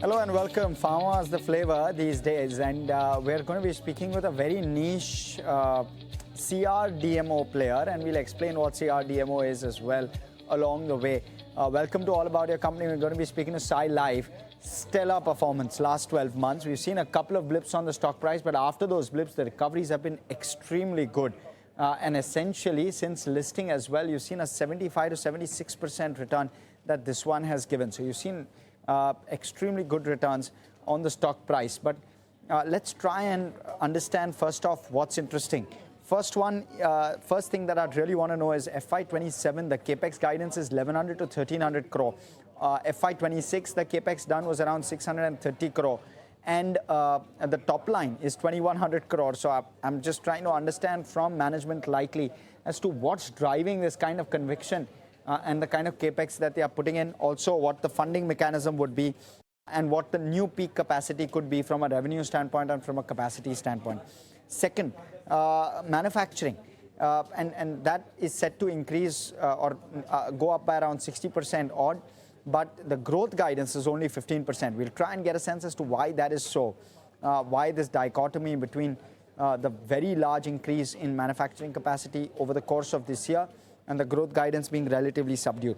Hello and welcome. Pharma is the flavor these days, and we're going to be speaking with a very niche CRDMO player, and we'll explain what CRDMO is as well along the way. Welcome to All About Your Company. We're going to be speaking to Sai Life. Stellar performance last 12 months. We've seen a couple of blips on the stock price, but after those blips, the recoveries have been extremely good. And essentially, since listing as well, you've seen a 75 to 76% return that this one has given. So you've seen extremely good returns on the stock price. But let's try and understand first off what's interesting. First thing that I'd really want to know is FY27, the capex guidance is 1100 to 1300 crore. FY26, the capex done was around 630 crore. And the top line is 2100 crore. So I'm just trying to understand from management likely as to what's driving this kind of conviction and the kind of capex that they are putting in. Also, what the funding mechanism would be and what the new peak capacity could be from a revenue standpoint and from a capacity standpoint. Second, manufacturing. And that is set to increase or go up by around 60% odd. But the growth guidance is only 15%. We'll try and get a sense as to why that is so, why this dichotomy between the very large increase in manufacturing capacity over the course of this year and the growth guidance being relatively subdued.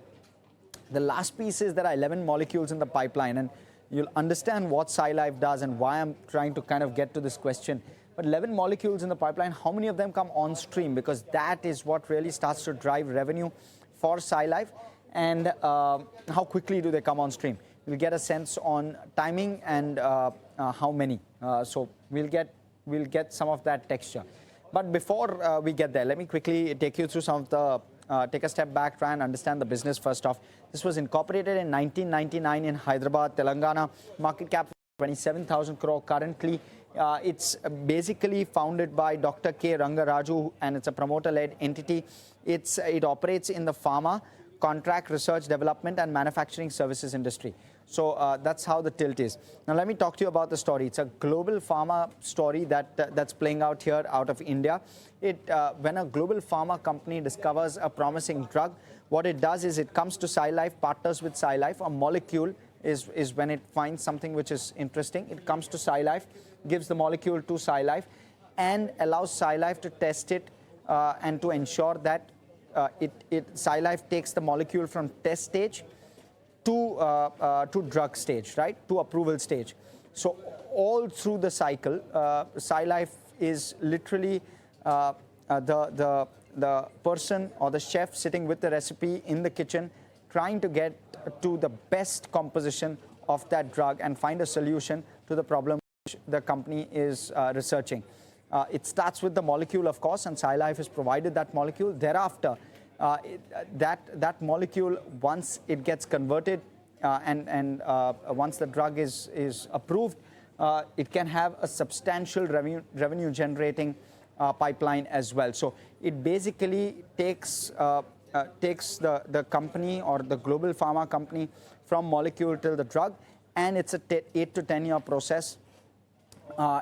The last piece is there are 11 molecules in the pipeline, and you'll understand what Sai Life does and why I'm trying to kind of get to this question. But 11 molecules in the pipeline, how many of them come on stream? Because that is what really starts to drive revenue for Sai Life. And how quickly do they come on stream? We'll get a sense on timing and how many. So we'll get some of that texture. But before we get there, let me quickly take you through some of the, take a step back, try and understand the business first off. This was incorporated in 1999 in Hyderabad, Telangana. Market cap 27,000 crore currently. It's basically founded by Dr. K. Rangaraju, and it's a promoter-led entity. It operates in the pharma, contract research, development, and manufacturing services industry. So that's how the tilt is. Now, let me talk to you about the story. It's a global pharma story that's playing out here out of India. When a global pharma company discovers a promising drug, what it does is it comes to Sai Life, partners with Sai Life. A molecule is when it finds something which is interesting. It comes to Sai Life, gives the molecule to Sai Life, and allows Sai Life to test it and to ensure that Sai Life takes the molecule from test stage to drug stage, right, to approval stage. So all through the cycle, Sai Life is literally the person or the chef sitting with the recipe in the kitchen, trying to get to the best composition of that drug and find a solution to the problem which the company is researching. It starts with the molecule, of course, and Sai Life has provided that molecule. Thereafter, that molecule, once it gets converted and once the drug is approved, it can have a substantial revenue generating pipeline as well. So it basically takes the company or the global pharma company from molecule till the drug, and it's a 8 to 10 year process.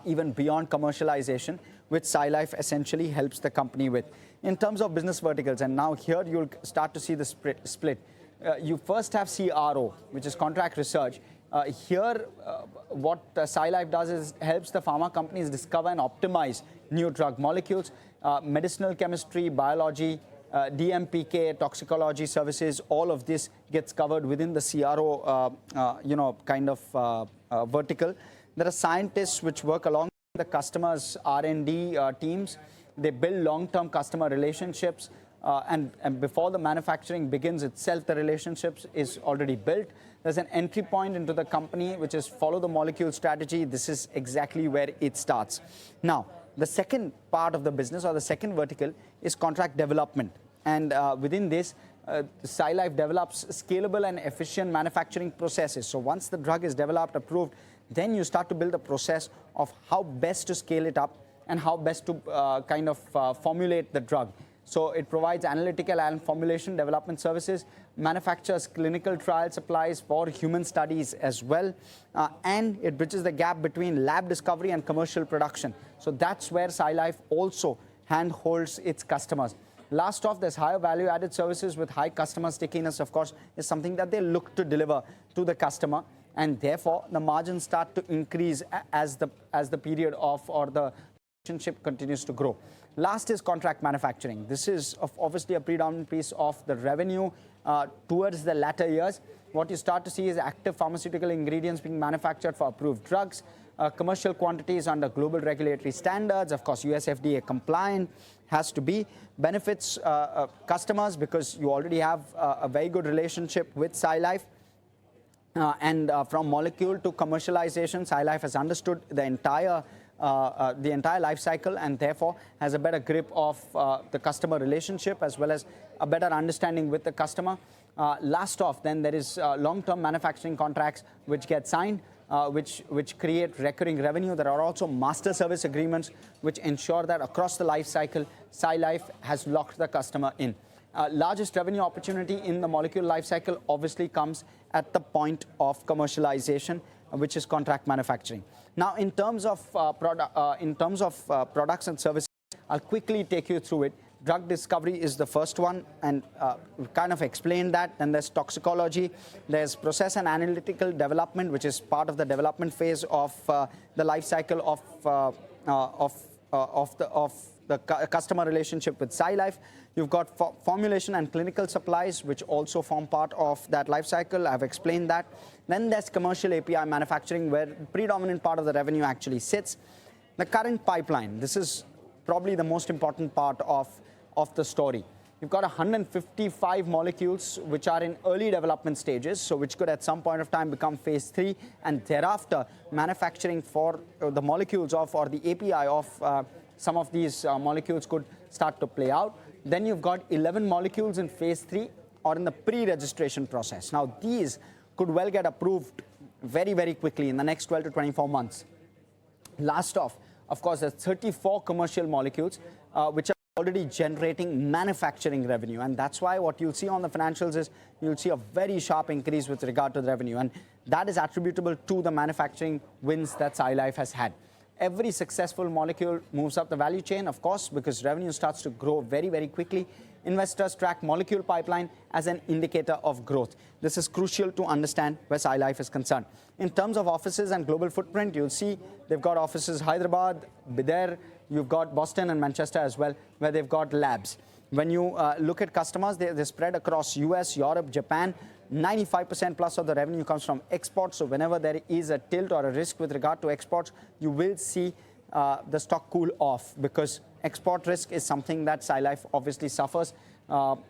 Even beyond commercialization, which Sai Life essentially helps the company with. In terms of business verticals, and now here you'll start to see the split. You first have CRO, which is contract research. Here, what Sai Life does is helps the pharma companies discover and optimize new drug molecules, medicinal chemistry, biology, DMPK, toxicology services. All of this gets covered within the CRO, vertical. There are scientists which work along the customers' R&D teams. They build long-term customer relationships, and before the manufacturing begins itself, the relationships is already built. There's an entry point into the company, which is follow the molecule strategy. This is exactly where it starts. Now, the second part of the business, or the second vertical, is contract development. And within this, Sai Life develops scalable and efficient manufacturing processes. So once the drug is developed, approved, then you start to build a process of how best to scale it up and how best to formulate the drug. So it provides analytical and formulation development services, manufactures clinical trial supplies for human studies as well, and it bridges the gap between lab discovery and commercial production. So that's where Sai Life also handholds its customers. Last off, there's higher value-added services with high customer stickiness, of course, is something that they look to deliver to the customer. and therefore the margins start to increase as the period of or the relationship continues to grow. Last is contract manufacturing. This is obviously a predominant piece of the revenue towards the latter years. What you start to see is active pharmaceutical ingredients being manufactured for approved drugs, commercial quantities under global regulatory standards, of course US FDA compliant has to be, benefits customers because you already have a very good relationship with Sai Life. From molecule to commercialization, Sai Life has understood the entire life cycle and therefore has a better grip of the customer relationship as well as a better understanding with the customer. Last off, then there is long-term manufacturing contracts which get signed, which create recurring revenue. There are also master service agreements which ensure that across the life cycle, Sai Life has locked the customer in. Largest revenue opportunity in the molecule life cycle obviously comes at the point of commercialization, which is contract manufacturing. Now, in terms of products and services, I'll quickly take you through it. Drug discovery is the first one, and we kind of explained that. Then there's toxicology, there's process and analytical development, which is part of the development phase of the life cycle of the customer relationship with Sai Life. You've got formulation and clinical supplies, which also form part of that life cycle. I've explained that. Then there's commercial API manufacturing, where the predominant part of the revenue actually sits. The current pipeline, this is probably the most important part of the story. You've got 155 molecules which are in early development stages, so which could at some point of time become phase 3, and thereafter manufacturing for the molecules of or the API of some of these molecules could start to play out. Then you've got 11 molecules in phase 3 or in the pre-registration process. Now these could well get approved very, very quickly in the next 12 to 24 months. Last off, of course, there's 34 commercial molecules which are already generating manufacturing revenue, and that's why what you'll see on the financials is you'll see a very sharp increase with regard to the revenue, and that is attributable to the manufacturing wins that Sai Life has had. Every successful molecule moves up the value chain, of course, because revenue starts to grow very, very quickly. Investors track molecule pipeline as an indicator of growth. This is crucial to understand where Sai Life is concerned. In terms of offices and global footprint, you'll see they've got offices Hyderabad, Bidar, you've got Boston and Manchester as well, where they've got labs. When you look at customers, they're spread across US, Europe, Japan. 95% plus of the revenue comes from exports. So whenever there is a tilt or a risk with regard to exports, you will see the stock cool off, because export risk is something that Sai Life obviously suffers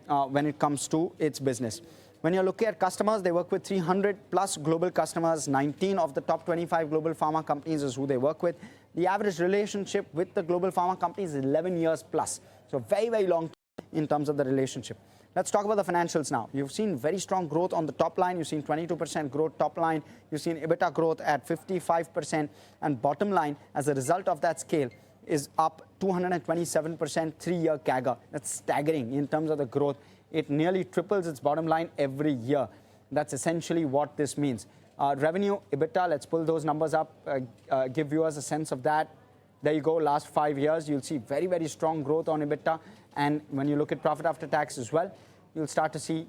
when it comes to its business. When you're looking at customers, they work with 300 plus global customers. 19 of the top 25 global pharma companies is who they work with. The average relationship with the global pharma companies is 11 years plus. So very, very long in terms of the relationship. Let's talk about the financials now. You've seen very strong growth on the top line. You've seen 22% growth top line. You've seen EBITDA growth at 55%. And bottom line, as a result of that scale, is up 227% 3-year CAGR. That's staggering in terms of the growth. It nearly triples its bottom line every year. That's essentially what this means. Revenue, EBITDA, let's pull those numbers up, give viewers a sense of that. There you go, last 5 years, you'll see very, very strong growth on EBITDA. And when you look at profit after tax as well, you'll start to see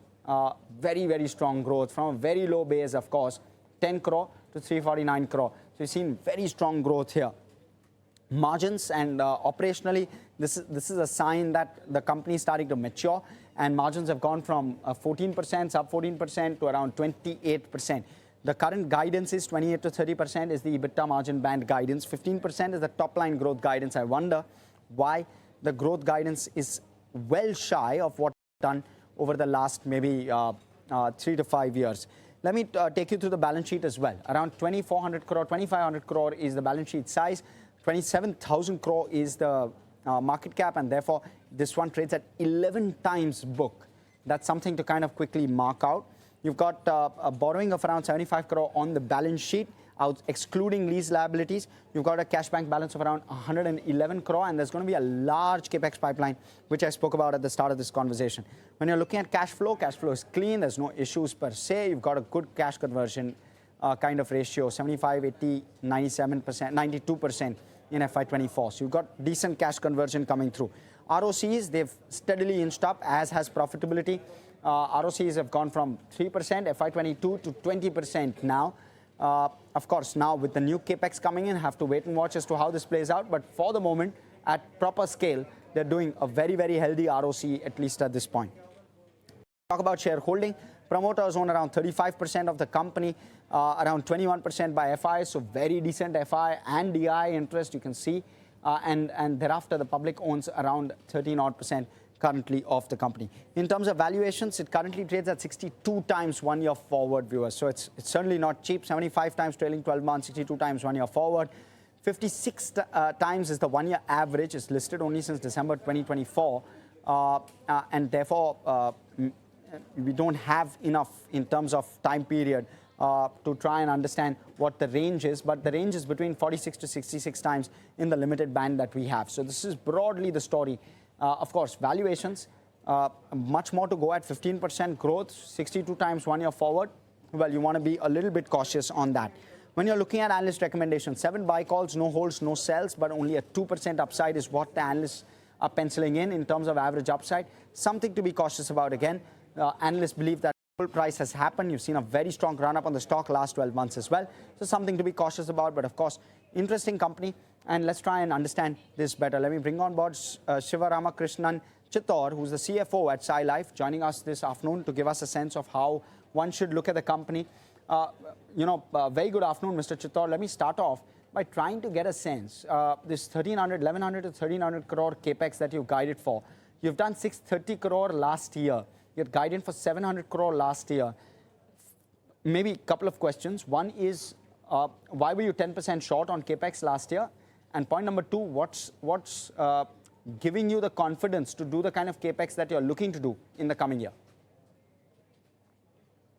very, very strong growth from a very low base, of course, 10 crore to 349 crore. So you've seen very strong growth here. Margins and operationally, this is a sign that the company is starting to mature, and margins have gone from 14%, sub 14% to around 28%. The current guidance is 28 to 30% is the EBITDA margin band guidance. 15% is the top line growth guidance. I wonder why the growth guidance is well shy of what we've done over the last maybe 3 to 5 years. Let me take you through the balance sheet as well. Around 2,400 crore, 2,500 crore is the balance sheet size. 27,000 crore is the market cap, and therefore this one trades at 11 times book. That's something to kind of quickly mark out. You've got a borrowing of around 75 crore on the balance sheet, excluding lease liabilities. You've got a cash bank balance of around 111 crore, and there's going to be a large capex pipeline, which I spoke about at the start of this conversation. When you're looking at cash flow is clean. There's no issues per se. You've got a good cash conversion kind of ratio, 75, 80, 97%, 92% in FY24. So you've got decent cash conversion coming through. ROCs, they've steadily inched up, as has profitability. ROCs have gone from 3% FY22 to 20% now. Of course, now with the new capex coming in, have to wait and watch as to how this plays out. But for the moment, at proper scale, they're doing a very, very healthy ROC, at least at this point. Talk about shareholding. Promoters own around 35% of the company, around 21% by FI, so very decent FI and DI interest, you can see. And thereafter, the public owns around 13% currently of the company. In terms of valuations, it currently trades at 62 times 1 year forward, viewers. So it's certainly not cheap. 75 times trailing 12 months, 62 times 1 year forward. 56 times is the 1 year average. It's listed only since December 2024. And therefore, we don't have enough in terms of time period to try and understand what the range is, but the range is between 46 to 66 times in the limited band that we have. So this is broadly the story. Of course, valuations, much more to go at 15% growth, 62 times 1 year forward. Well, you want to be a little bit cautious on that. When you're looking at analyst recommendations, 7 buy calls, no holds, no sells, but only a 2% upside is what the analysts are penciling in terms of average upside. Something to be cautious about again. Analysts believe that full price has happened. You've seen a very strong run up on the stock last 12 months as well. So something to be cautious about, but of course, interesting company. And let's try and understand this better. Let me bring on board Shiva Ramakrishnan Chittor, who's the CFO at Sai Life, joining us this afternoon to give us a sense of how one should look at the company. Very good afternoon, Mr. Chittor. Let me start off by trying to get a sense. This 1100 to 1300 crore capex that you guided for. You've done 630 crore last year. You're guiding for 700 crore last year. Maybe a couple of questions. One is, why were you 10% short on capex last year? And point number two, what's giving you the confidence to do the kind of capex that you're looking to do in the coming year?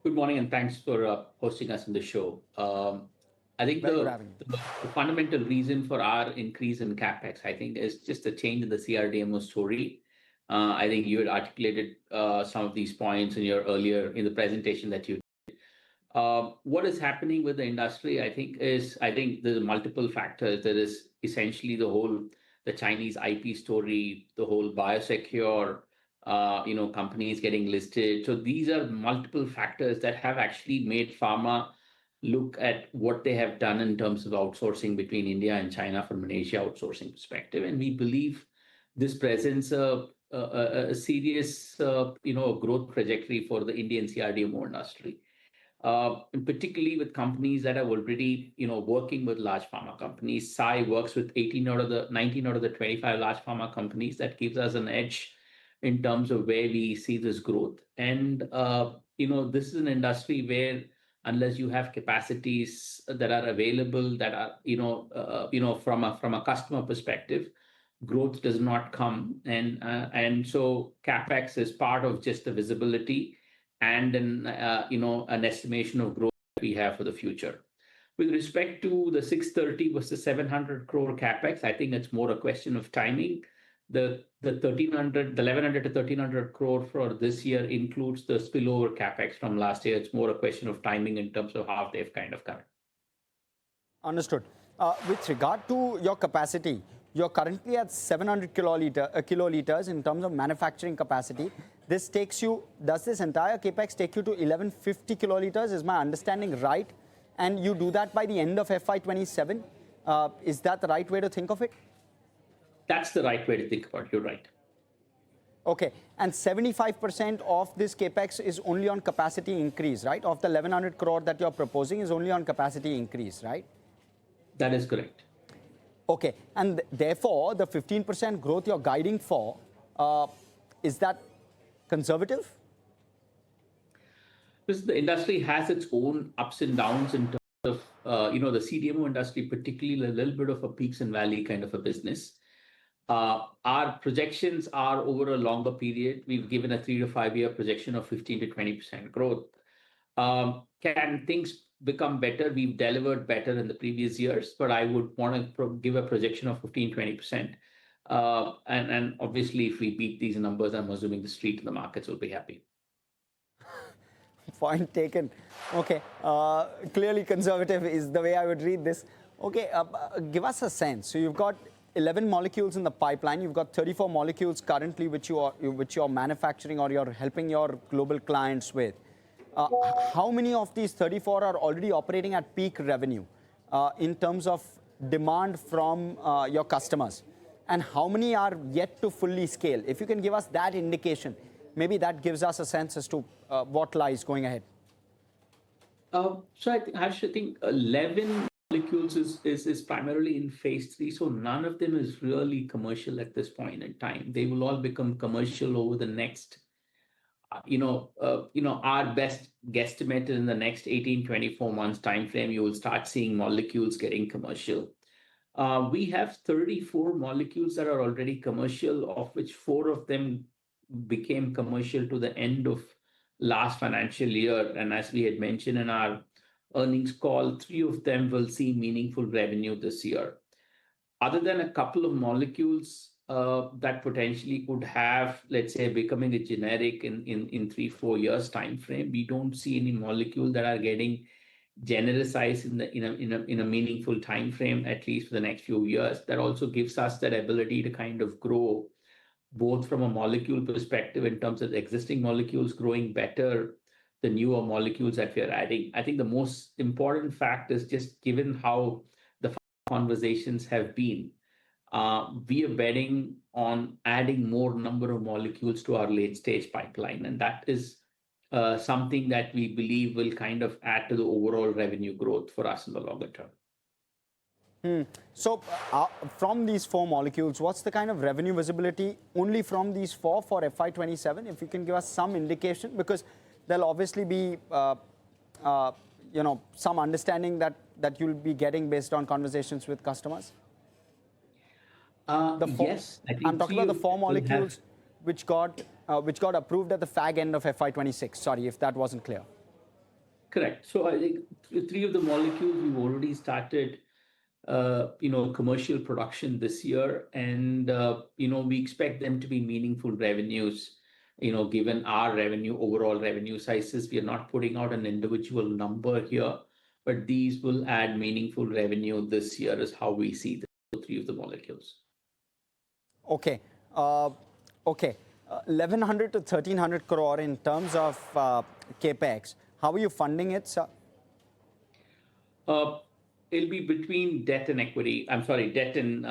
Good morning, and thanks for hosting us in the show. I think the fundamental reason for our increase in capex, I think, is just a change in the CRDMO story. I think you had articulated some of these points in the presentation that you did. What is happening with the industry, I think there's multiple factors. There is essentially the Chinese IP story, the whole biosecure, companies getting listed. So these are multiple factors that have actually made pharma look at what they have done in terms of outsourcing between India and China from an Asia outsourcing perspective. And we believe this presents a serious, growth trajectory for the Indian CRDMO industry, and particularly with companies that are already, working with large pharma companies. Sai works with 19 out of the 25 large pharma companies. That gives us an edge in terms of where we see this growth. And, this is an industry where unless you have capacities that are available, that are, from a customer perspective, growth does not come. And so capex is part of just the visibility and an estimation of growth that we have for the future. With respect to the 630 versus 700 crore capex, I think it's more a question of timing. The 1100 to 1300 crore for this year includes the spillover capex from last year. It's more a question of timing in terms of how they've kind of come. Understood. With regard to your capacity, you're currently at 700 kiloliters in terms of manufacturing capacity. Does this entire capex take you to 1150 kiloliters? Is my understanding right? And you do that by the end of FY27? Is that the right way to think of it? That's the right way to think about it. You're right. Okay. And 75% of this capex is only on capacity increase, right? Of the 1100 crore that you're proposing is only on capacity increase, right? That is correct. Okay. And therefore, the 15% growth you're guiding for, is that conservative? Because the industry has its own ups and downs in terms of, the CDMO industry, particularly a little bit of a peaks and valley kind of a business. Our projections are over a longer period. We've given a 3 to 5 year projection of 15 to 20% growth. Can things become better? We've delivered better in the previous years, but I would want to give a projection of 15-20%. And obviously, if we beat these numbers, I'm assuming the street and the markets will be happy. Point taken. Okay. Clearly conservative is the way I would read this. Okay. Give us a sense. So you've got 11 molecules in the pipeline. You've got 34 molecules currently which you're manufacturing or you're helping your global clients with. How many of these 34 are already operating at peak revenue in terms of demand from your customers? And how many are yet to fully scale? If you can give us that indication, maybe that gives us a sense as to what lies going ahead. So I should think 11 molecules is primarily in phase 3. So none of them is really commercial at this point in time. They will all become commercial over the next, our best guesstimate in the next 18-24 months time frame. You will start seeing molecules getting commercial. We have 34 molecules that are already commercial, of which 4 of them became commercial to the end of last financial year. And as we had mentioned in our earnings call, 3 of them will see meaningful revenue this year. Other than a couple of molecules that potentially could have, let's say, becoming a generic in 3-4 years time frame, we don't see any molecule that are getting genericized in a meaningful time frame, at least for the next few years. That also gives us that ability to kind of grow both from a molecule perspective in terms of the existing molecules growing better, the newer molecules that we are adding. I think the most important fact is just given how the conversations have been, we are betting on adding more number of molecules to our late stage pipeline. And that is something that we believe will kind of add to the overall revenue growth for us in the longer term. So from these 4 molecules, what's the kind of revenue visibility only from these 4 for FY27? If you can give us some indication, because there'll obviously be some understanding that you'll be getting based on conversations with customers. Yes, I think I'm talking about the 4 molecules which got approved at the fag end of FY26. Sorry if that wasn't clear. Correct. So I think 3 of the molecules we've already started commercial production this year, and we expect them to be meaningful revenues. Given our overall revenue sizes, we are not putting out an individual number here, but these will add meaningful revenue this year is how we see the 3 of the molecules. Okay. 1,100 to 1,300 crore in terms of capex. How are you funding it, sir? It'll be between debt and equity. I'm sorry, debt and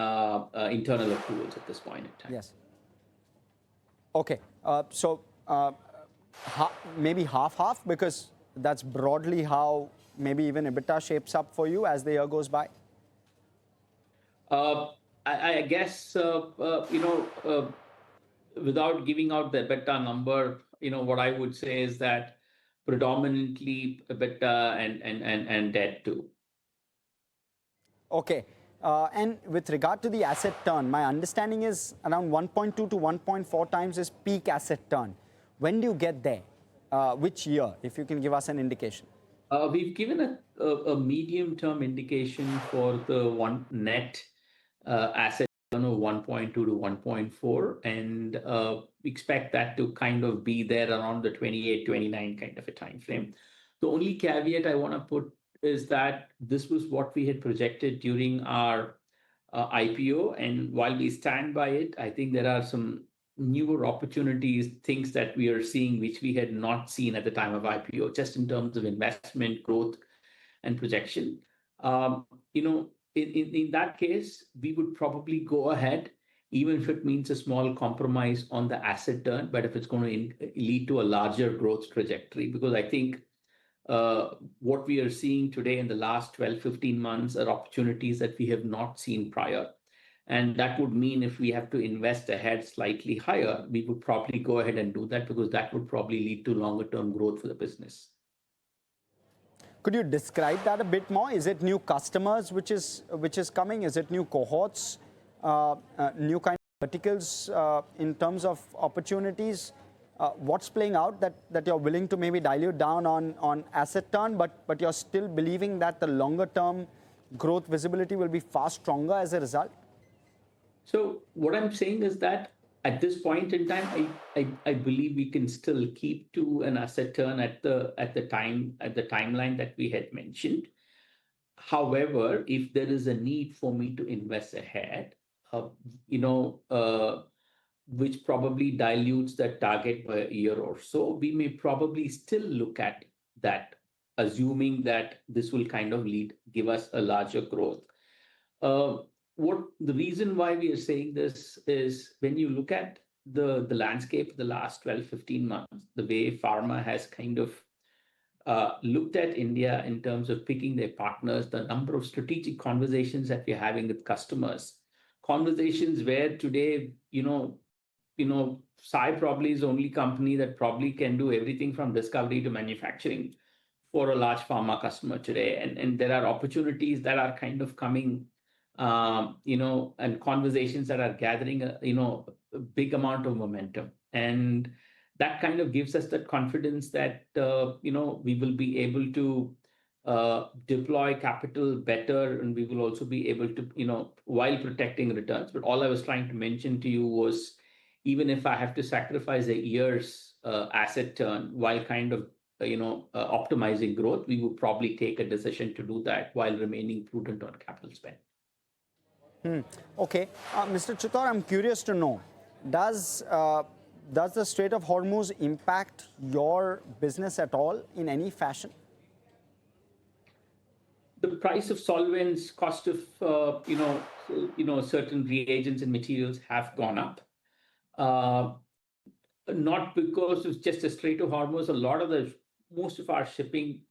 internal accruals at this point in time. Yes. Okay. So maybe half, because that's broadly how maybe even EBITDA shapes up for you as the year goes by? I guess, without giving out the EBITDA number, what I would say is that predominantly EBITDA and debt too. Okay. And with regard to the asset turn, my understanding is around 1.2 to 1.4 times is peak asset turn. When do you get there? Which year, if you can give us an indication? We've given a medium-term indication for the one net asset turn of 1.2 to 1.4, and expect that to kind of be there around the 28, 29 kind of a time frame. The only caveat I want to put is that this was what we had projected during our IPO, and while we stand by it, I think there are some newer opportunities, things that we are seeing which we had not seen at the time of IPO, just in terms of investment growth and projection. In that case, we would probably go ahead, even if it means a small compromise on the asset turn, but if it's going to lead to a larger growth trajectory, because I think what we are seeing today in the last 12-15 months are opportunities that we have not seen prior. And that would mean if we have to invest ahead slightly higher, we would probably go ahead and do that, because that would probably lead to longer term growth for the business. Could you describe that a bit more? Is it new customers which is coming? Is it new cohorts, new kind of verticals in terms of opportunities? What's playing out that you're willing to maybe dilute down on asset turn, but you're still believing that the longer term growth visibility will be far stronger as a result? So what I'm saying is that at this point in time, I believe we can still keep to an asset turn at the timeline that we had mentioned. However, if there is a need for me to invest ahead, which probably dilutes that target by a year or so, we may probably still look at that, assuming that this will kind of give us a larger growth. What the reason why we are saying this is when you look at the landscape the last 12, 15 months, the way pharma has kind of looked at India in terms of picking their partners, the number of strategic conversations that we're having with customers, conversations where today, Sai probably is the only company that probably can do everything from discovery to manufacturing for a large pharma customer today. And there are opportunities that are kind of coming, and conversations that are gathering, a big amount of momentum. And that kind of gives us that confidence that, we will be able to deploy capital better, and we will also be able to, while protecting returns. But all I was trying to mention to you was, even if I have to sacrifice a year's asset turn while kind of, optimizing growth, we would probably take a decision to do that while remaining prudent on capital spend. Okay. Mr. Chittor, I'm curious to know, does the Strait of Hormuz impact your business at all in any fashion? The price of solvents, cost of certain reagents and materials have gone up. Not because it's just a Strait of Hormuz. Most of our shipping,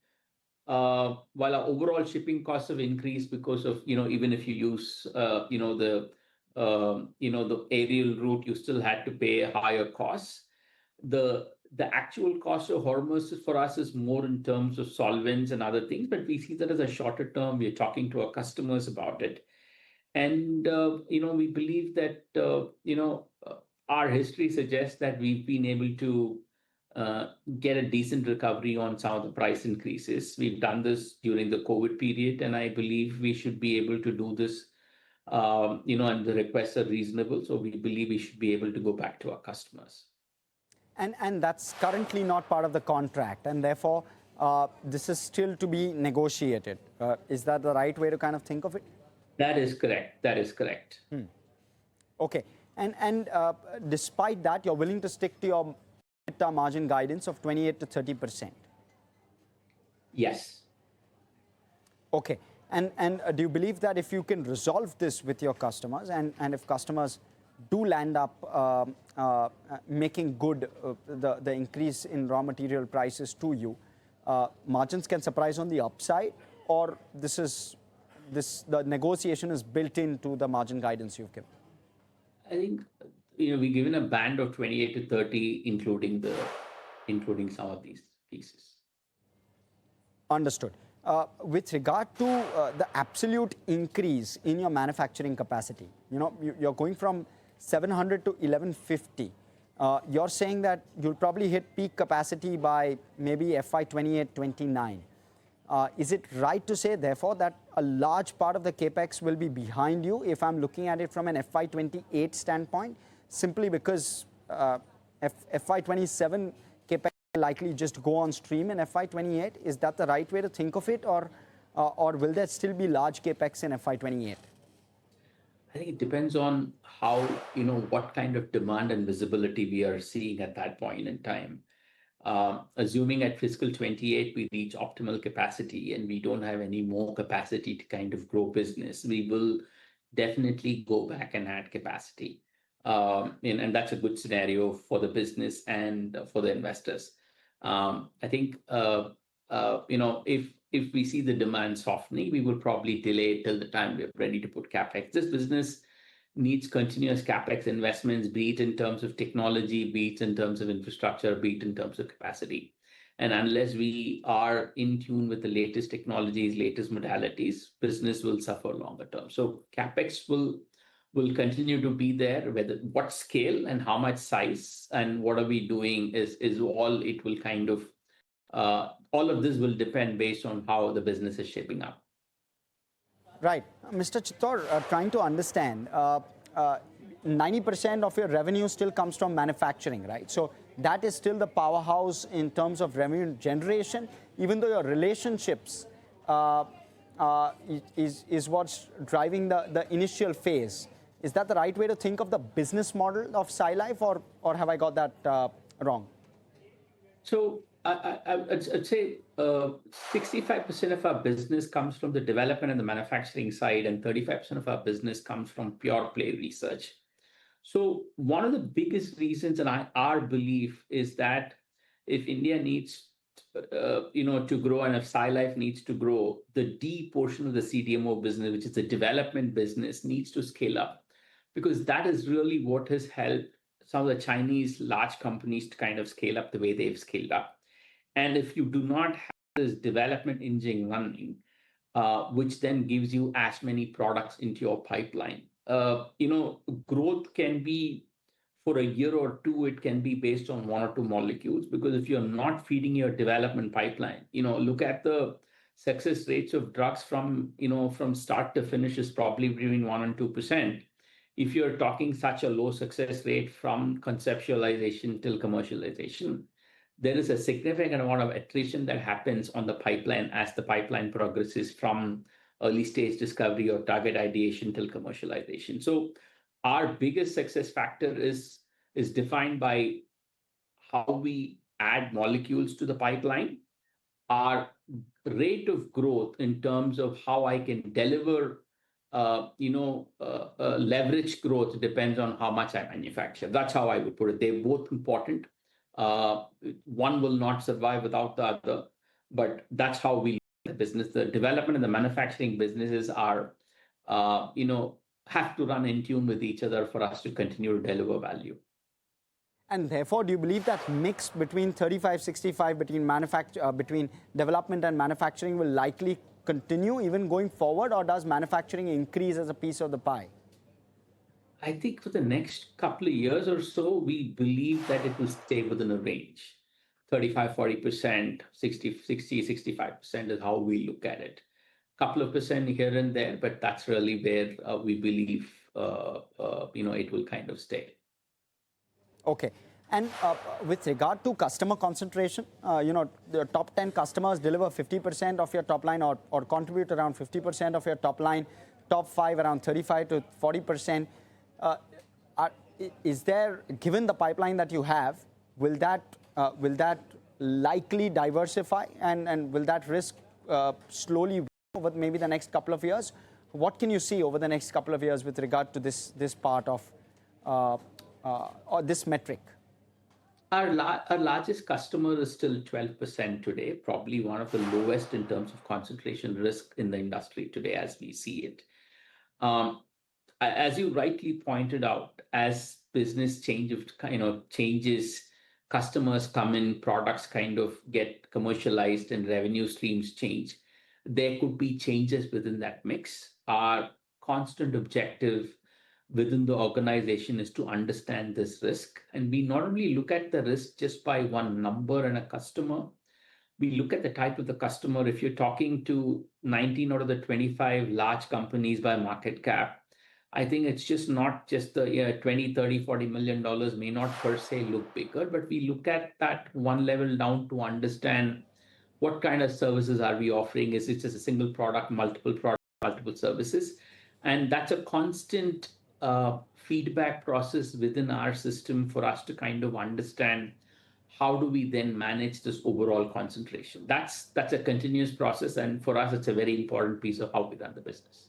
while our overall shipping costs have increased because of, even if you use the aerial route, you still had to pay higher costs. The actual cost of Hormuz for us is more in terms of solvents and other things, but we see that as a shorter term. We're talking to our customers about it. And, we believe that, our history suggests that we've been able to get a decent recovery on some of the price increases. We've done this during the COVID period, and I believe we should be able to do this, and the requests are reasonable. So we believe we should be able to go back to our customers. And that's currently not part of the contract, and therefore this is still to be negotiated. Is that the right way to kind of think of it? That is correct. Okay. And despite that, you're willing to stick to your margin guidance of 28 to 30%? Yes. Okay. And do you believe that if you can resolve this with your customers, and if customers do land up making good the increase in raw material prices to you, margins can surprise on the upside, or the negotiation is built into the margin guidance you've given? I think, we've given a band of 28 to 30, including some of these pieces. Understood. With regard to the absolute increase in your manufacturing capacity, you're going from 700 to 1150. You're saying that you'll probably hit peak capacity by maybe FY 28-29. Is it right to say, therefore, that a large part of the capex will be behind you if I'm looking at it from an FY 28 standpoint, simply because FY 27 capex will likely just go on stream in FY 28? Is that the right way to think of it, or will there still be large capex in FY 28? I think it depends on how, what kind of demand and visibility we are seeing at that point in time. Assuming at fiscal 28 we reach optimal capacity and we don't have any more capacity to kind of grow business, we will definitely go back and add capacity. And that's a good scenario for the business and for the investors. I think, if we see the demand softening, we will probably delay till the time we're ready to put capex. This business needs continuous capex investments, be it in terms of technology, be it in terms of infrastructure, be it in terms of capacity. And unless we are in tune with the latest technologies, latest modalities, business will suffer longer term. So capex will continue to be there. What scale and how much size and what are we doing is all it will kind of, all of this will depend based on how the business is shaping up. Right. Mr. Chittor, trying to understand, 90% of your revenue still comes from manufacturing, right? So that is still the powerhouse in terms of revenue generation, even though your relationships is what's driving the initial phase. Is that the right way to think of the business model of Sai Life, or have I got that wrong? So I'd say 65% of our business comes from the development and the manufacturing side, and 35% of our business comes from pure play research. So one of the biggest reasons, and our belief is that if India needs, to grow, and if Sai Life needs to grow, the D portion of the CDMO business, which is the development business, needs to scale up, because that is really what has helped some of the Chinese large companies to kind of scale up the way they've scaled up. And if you do not have this development engine running, which then gives you as many products into your pipeline, growth can be for a year or two, it can be based on one or two molecules, because if you're not feeding your development pipeline, look at the success rates of drugs from start to finish is probably between 1% and 2%. If you're talking such a low success rate from conceptualization till commercialization, there is a significant amount of attrition that happens on the pipeline as the pipeline progresses from early stage discovery or target ideation till commercialization. So our biggest success factor is defined by how we add molecules to the pipeline. Our rate of growth in terms of how I can deliver leverage growth depends on how much I manufacture. That's how I would put it. They're both important. One will not survive without the other, but that's how we look at the business. The development and the manufacturing businesses are, have to run in tune with each other for us to continue to deliver value. And therefore, do you believe that mix between 35-65 between development and manufacturing will likely continue even going forward, or does manufacturing increase as a piece of the pie? I think for the next couple of years or so, we believe that it will stay within a range. 35-40%, 60-65% is how we look at it. Couple of percent here and there, but that's really where we believe it will kind of stay. Okay. And with regard to customer concentration, the top 10 customers deliver 50% of your top line, or contribute around 50% of your top line, top 5 around 35-40%. Is there, given the pipeline that you have, will that likely diversify, and will that risk slowly over maybe the next couple of years? What can you see over the next couple of years with regard to this part of or this metric? Our largest customer is still 12% today, probably one of the lowest in terms of concentration risk in the industry today as we see it. As you rightly pointed out, as business changes, customers come in, products kind of get commercialized and revenue streams change, there could be changes within that mix. Our constant objective within the organization is to understand this risk. And we not only look at the risk just by one number and a customer, we look at the type of the customer. If you're talking to 19 out of the 25 large companies by market cap, I think it's just not just the 20, 30, $40 million may not per se look bigger, but we look at that one level down to understand what kind of services are we offering. Is it just a single product, multiple products, multiple services? And that's a constant feedback process within our system for us to kind of understand how do we then manage this overall concentration. That's a continuous process, and for us, it's a very important piece of how we run the business.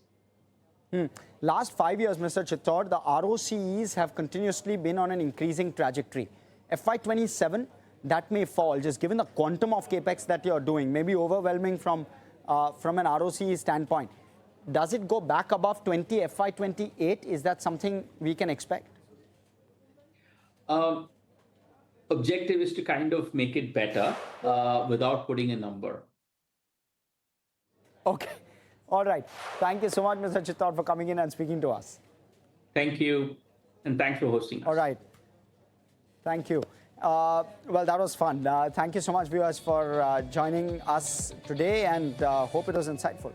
Last 5 years, Mr. Chittor, the ROCEs have continuously been on an increasing trajectory. FY27, that may fall, just given the quantum of capex that you're doing, maybe overwhelming from an ROCE standpoint. Does it go back above 20 FY28? Is that something we can expect? Objective is to kind of make it better without putting a number. Okay. All right. Thank you so much, Mr. Chittor, for coming in and speaking to us. Thank you. And thanks for hosting us. All right. Thank you. Well, that was fun. Thank you so much, viewers, for joining us today, and hope it was insightful.